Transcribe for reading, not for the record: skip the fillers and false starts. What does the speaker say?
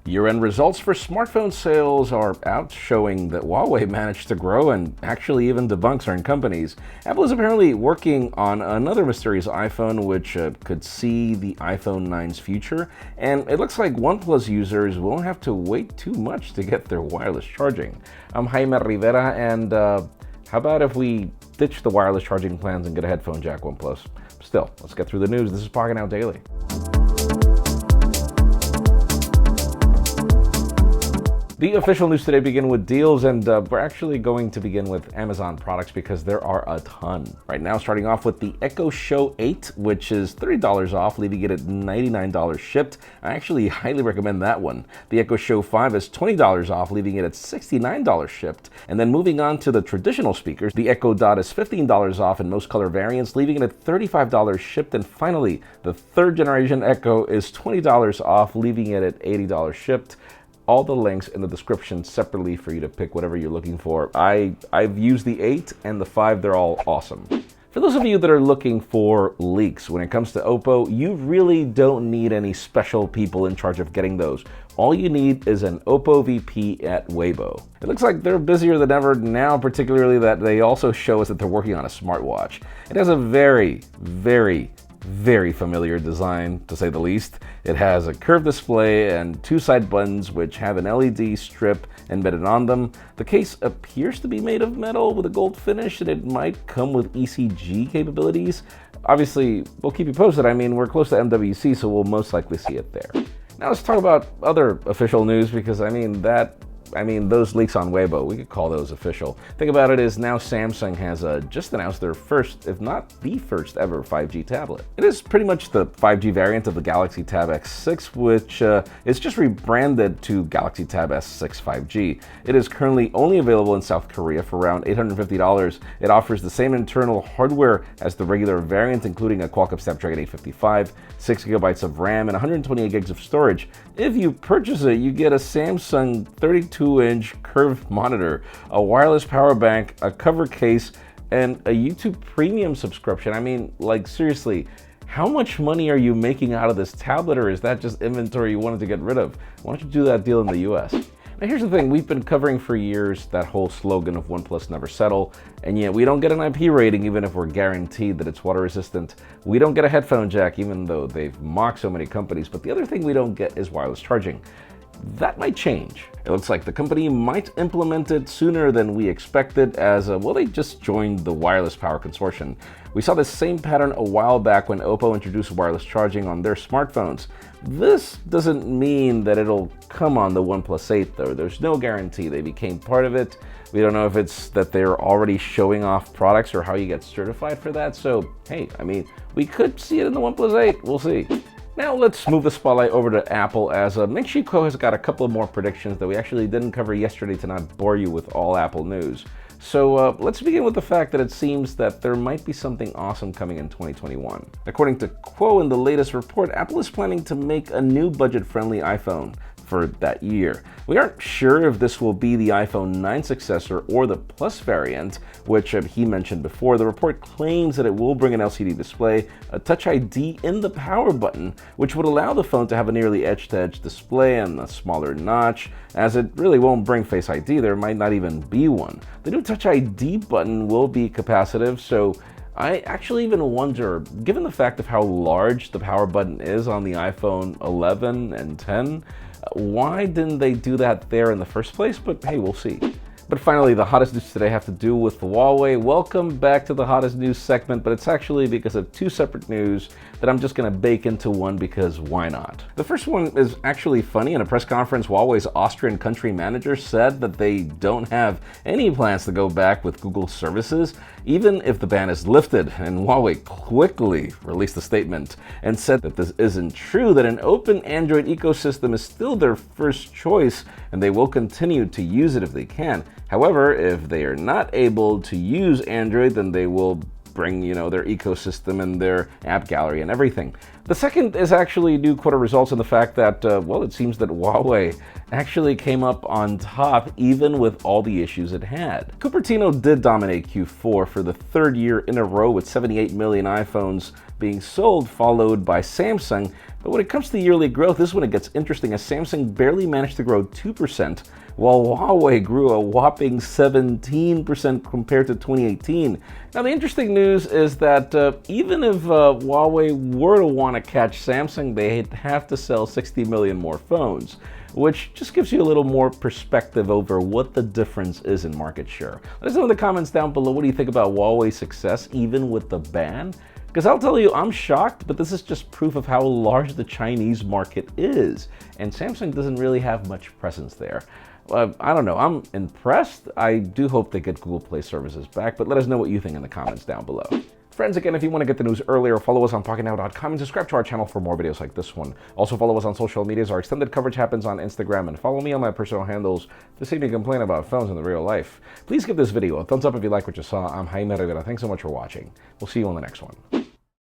Year-end results for smartphone sales are out, showing that Huawei managed to grow and actually even debunk certain companies. Apple is apparently working on another mysterious iPhone which could see the iPhone 9's future, and it looks like OnePlus users won't have to wait too much to get their wireless charging. I'm Jaime Rivera, and how about if we ditch the wireless charging plans and get a headphone jack, OnePlus? Still, let's get through the news. This is Pocketnow Daily. The official news today begin with deals, and we're actually going to begin with Amazon products because there are a ton. Right now, starting off with the Echo Show 8, which is $30 off, leaving it at $99 shipped. I actually highly recommend that one. The Echo Show 5 is $20 off, leaving it at $69 shipped. And then moving on to the traditional speakers, the Echo Dot is $15 off in most color variants, leaving it at $35 shipped. And finally, the third generation Echo is $20 off, leaving it at $80 shipped. All the links in the description separately for you to pick whatever you're looking for. I've used the 8 and the 5, they're all awesome. For those of you that are looking for leaks when it comes to OPPO, you really don't need any special people in charge of getting those. All you need is an OPPO VP at Weibo. It looks like they're busier than ever now, particularly that they also show us that they're working on a smartwatch. It has a very familiar design, to say the least. It has a curved display and two side buttons which have an LED strip embedded on them. The case appears to be made of metal with a gold finish, and it might come with ECG capabilities. Obviously, we'll keep you posted. I mean, we're close to MWC, so we'll most likely see it there. Now let's talk about other official news, because those leaks on Weibo, we could call those official. Think about it is now Samsung has just announced their first, if not the first ever 5G tablet. It is pretty much the 5G variant of the Galaxy Tab S6, which is just rebranded to Galaxy Tab S6 5G. It is currently only available in South Korea for around $850. It offers the same internal hardware as the regular variant, including a Qualcomm Snapdragon 855, 6 GB of RAM, and 128 gigs of storage. If you purchase it, you get a Samsung 32-inch curved monitor, a wireless power bank, a cover case, and a YouTube Premium subscription. I mean, like, seriously, how much money are you making out of this tablet, or is that just inventory you wanted to get rid of? Why don't you do that deal in the US? Now here's the thing, we've been covering for years that whole slogan of OnePlus never settle, and yet we don't get an IP rating even if we're guaranteed that it's water resistant. We don't get a headphone jack even though they've mocked so many companies, but the other thing we don't get is wireless charging. That might change. It looks like the company might implement it sooner than we expected, as they just joined the Wireless Power Consortium. We saw this same pattern a while back when OPPO introduced wireless charging on their smartphones. This doesn't mean that it'll come on the OnePlus 8 though. There's no guarantee they became part of it. We don't know if it's that they're already showing off products or how you get certified for that. So, hey, we could see it in the OnePlus 8. We'll see. Now let's move the spotlight over to Apple, as Ming Chi Kuo has got a couple of more predictions that we actually didn't cover yesterday to not bore you with all Apple news. So let's begin with the fact that it seems that there might be something awesome coming in 2021. According to Kuo, in the latest report, Apple is planning to make a new budget-friendly iPhone for that year. We aren't sure if this will be the iPhone 9 successor or the Plus variant, which he mentioned before. The report claims that it will bring an LCD display, a Touch ID in the power button, which would allow the phone to have a nearly edge-to-edge display and a smaller notch, as it really won't bring Face ID. There might not even be one. The new Touch ID button will be capacitive, so I actually even wonder, given the fact of how large the power button is on the iPhone 11 and 10, why didn't they do that there in the first place? But hey, we'll see. But finally, the hottest news today have to do with Huawei. Welcome back to the hottest news segment, but it's actually because of two separate news that I'm just going to bake into one, because why not? The first one is actually funny. In a press conference, Huawei's Austrian country manager said that they don't have any plans to go back with Google services, even if the ban is lifted. And Huawei quickly released a statement and said that this isn't true, that an open Android ecosystem is still their first choice, and they will continue to use it if they can. However, if they are not able to use Android, then they will bring, their ecosystem and their app gallery and everything. The second is actually new quarter results, and the fact that, it seems that Huawei actually came up on top even with all the issues it had. Cupertino did dominate Q4 for the third year in a row with 78 million iPhones being sold, followed by Samsung. But when it comes to yearly growth, this is when it gets interesting, as Samsung barely managed to grow 2%, while Huawei grew a whopping 17% compared to 2018. Now, the interesting news is that even if Huawei were to want to catch Samsung, they'd have to sell 60 million more phones, which just gives you a little more perspective over what the difference is in market share. Let us know in the comments down below, what do you think about Huawei's success even with the ban? Because I'll tell you, I'm shocked, but this is just proof of how large the Chinese market is, and Samsung doesn't really have much presence there. I don't know, I'm impressed. I do hope they get Google Play services back, but let us know what you think in the comments down below. Friends, again, if you want to get the news earlier, follow us on Pocketnow.com and subscribe to our channel for more videos like this one. Also follow us on social medias. Our extended coverage happens on Instagram, and follow me on my personal handles to see me complain about phones in the real life. Please give this video a thumbs up if you like what you saw. I'm Jaime Rivera. Thanks so much for watching. We'll see you on the next one.